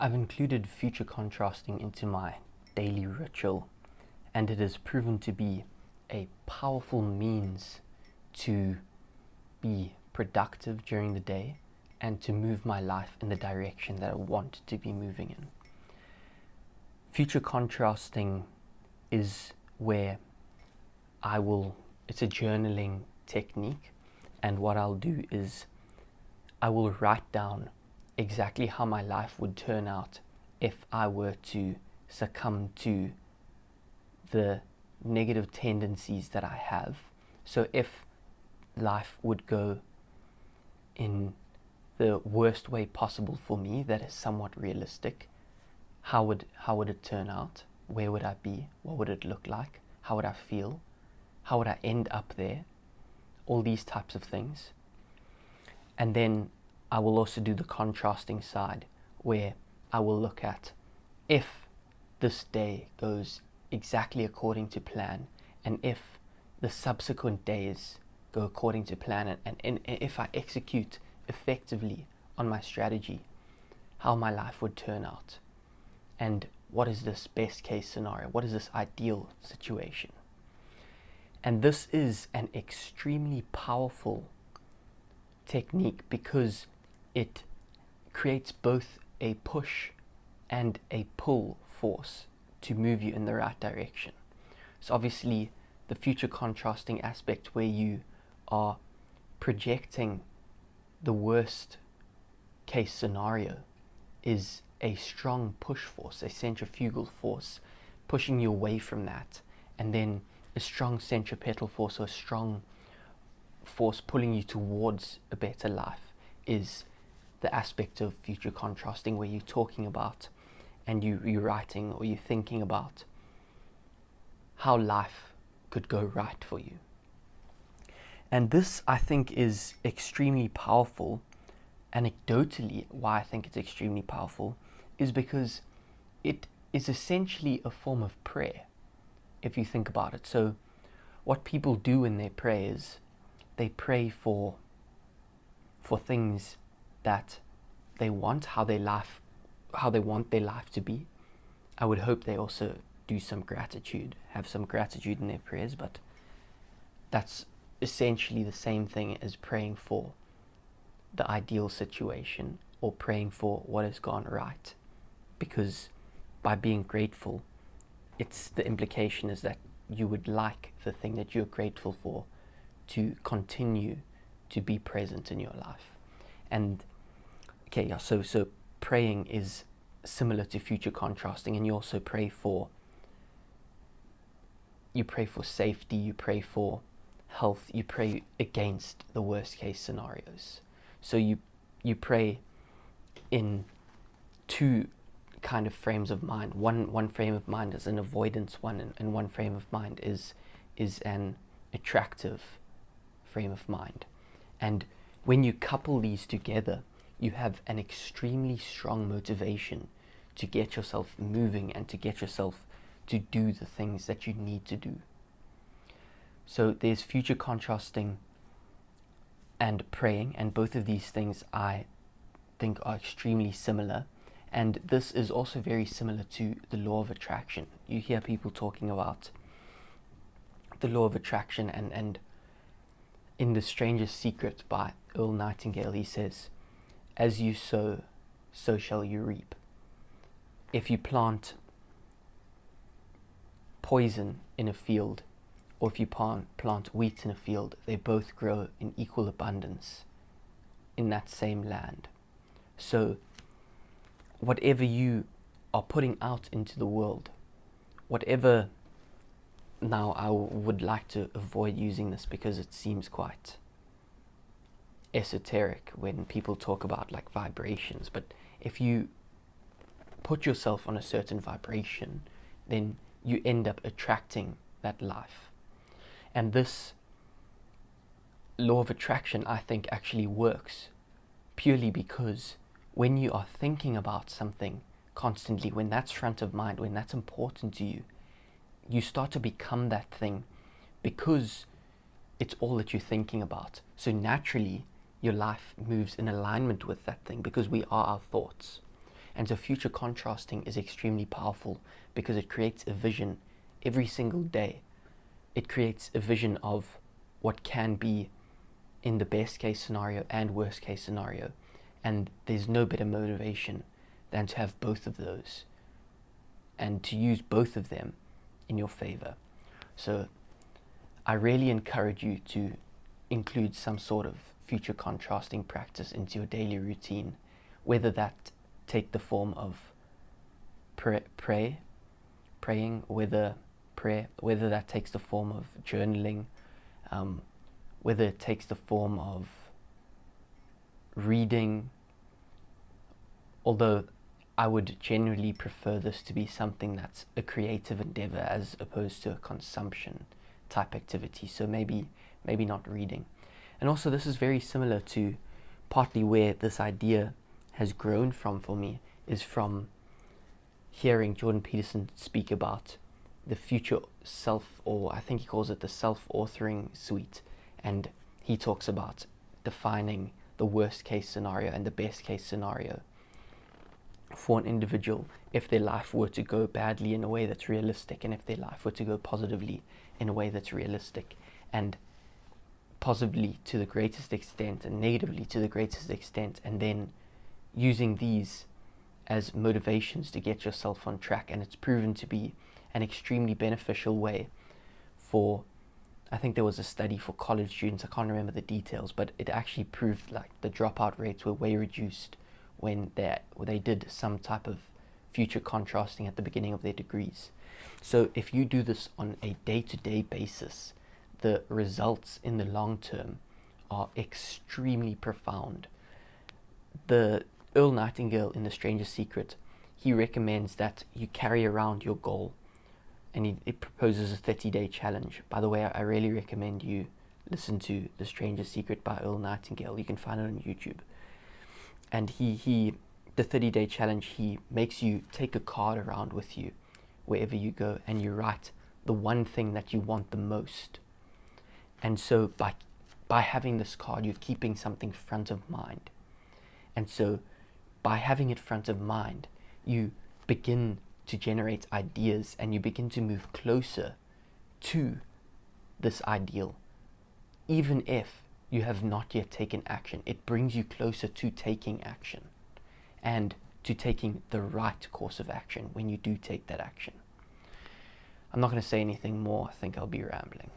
I've included future contrasting into my daily ritual, and it has proven to be a powerful means to be productive during the day and to move my life in the direction that I want to be moving in. Future contrasting is where it's a journaling technique, and what I'll do is I will write down exactly how my life would turn out if I were to succumb to the negative tendencies that I have. So if life would go in the worst way possible for me, that is somewhat realistic, how would it turn out? Where would I be? What would it look like? How would I feel? How would I end up there? All these types of things. And then I will also do the contrasting side, where I will look at if this day goes exactly according to plan, and if the subsequent days go according to plan, and if I execute effectively on my strategy, how my life would turn out. And what is this best case scenario? What is this ideal situation? And this is an extremely powerful technique because it creates both a push and a pull force to move you in the right direction. So obviously the future contrasting aspect, where you are projecting the worst case scenario, is a strong push force, a centrifugal force pushing you away from that, and then a strong centripetal force, or a strong force pulling you towards a better life, is the aspect of future contrasting, where you're talking about and you're writing or you're thinking about how life could go right for you. And this, I think, is extremely powerful. Anecdotally, why I think it's extremely powerful is because it is essentially a form of prayer, if you think about it. So what people do in their prayers, they pray for things that they want, how they want their life to be. I would hope they also do some gratitude, have some gratitude in their prayers, but that's essentially the same thing as praying for the ideal situation or praying for what has gone right. Because by being grateful, the implication is that you would like the thing that you're grateful for to continue to be present in your life. And okay, yeah, so praying is similar to future contrasting, and you also pray for safety, you pray for health, you pray against the worst case scenarios. So you pray in two kind of frames of mind. One frame of mind is an avoidance one, and one frame of mind is an attractive frame of mind. And when you couple these together, you have an extremely strong motivation to get yourself moving and to get yourself to do the things that you need to do. So there's future contrasting and praying, and both of these things I think are extremely similar. And this is also very similar to the law of attraction. You hear people talking about the law of attraction, and in The Strangest Secret by Earl Nightingale, he says, as you sow, so shall you reap. If you plant poison in a field, or if you plant wheat in a field, they both grow in equal abundance in that same land. So whatever you are putting out into the world, whatever, now I would like to avoid using this because it seems quite esoteric when people talk about like vibrations, but if you put yourself on a certain vibration, then you end up attracting that life. And this law of attraction, I think, actually works purely because when you are thinking about something constantly, when that's front of mind, when that's important to you, you start to become that thing because it's all that you're thinking about. So naturally, your life moves in alignment with that thing because we are our thoughts. And so future contrasting is extremely powerful because it creates a vision every single day. It creates a vision of what can be in the best case scenario and worst case scenario. And there's no better motivation than to have both of those and to use both of them in your favor. So I really encourage you to include some sort of future contrasting practice into your daily routine, whether that take the form of praying, whether that takes the form of journaling, whether it takes the form of reading, although I would generally prefer this to be something that's a creative endeavor as opposed to a consumption type activity. So maybe not reading. And also this is very similar to partly where this idea has grown from for me, is from hearing Jordan Peterson speak about the future self, or I think he calls it the self-authoring suite, and he talks about defining the worst case scenario and the best case scenario for an individual if their life were to go badly in a way that's realistic, and if their life were to go positively in a way that's realistic, and positively to the greatest extent and negatively to the greatest extent, and then using these as motivations to get yourself on track. And it's proven to be an extremely beneficial way for, I think there was a study for college students, I can't remember the details, but it actually proved like the dropout rates were way reduced when they did some type of future contrasting at the beginning of their degrees. So if you do this on a day-to-day basis, the results in the long term are extremely profound. The Earl Nightingale in The Stranger's Secret, he recommends that you carry around your goal, and it proposes a 30-day challenge. By the way, I really recommend you listen to The Stranger's Secret by Earl Nightingale. You can find it on YouTube. And the 30-day challenge, he makes you take a card around with you wherever you go, and you write the one thing that you want the most. And so by having this card, you're keeping something front of mind. And so by having it front of mind, you begin to generate ideas, and you begin to move closer to this ideal. Even if you have not yet taken action, it brings you closer to taking action, and to taking the right course of action when you do take that action. I'm not going to say anything more. I think I'll be rambling.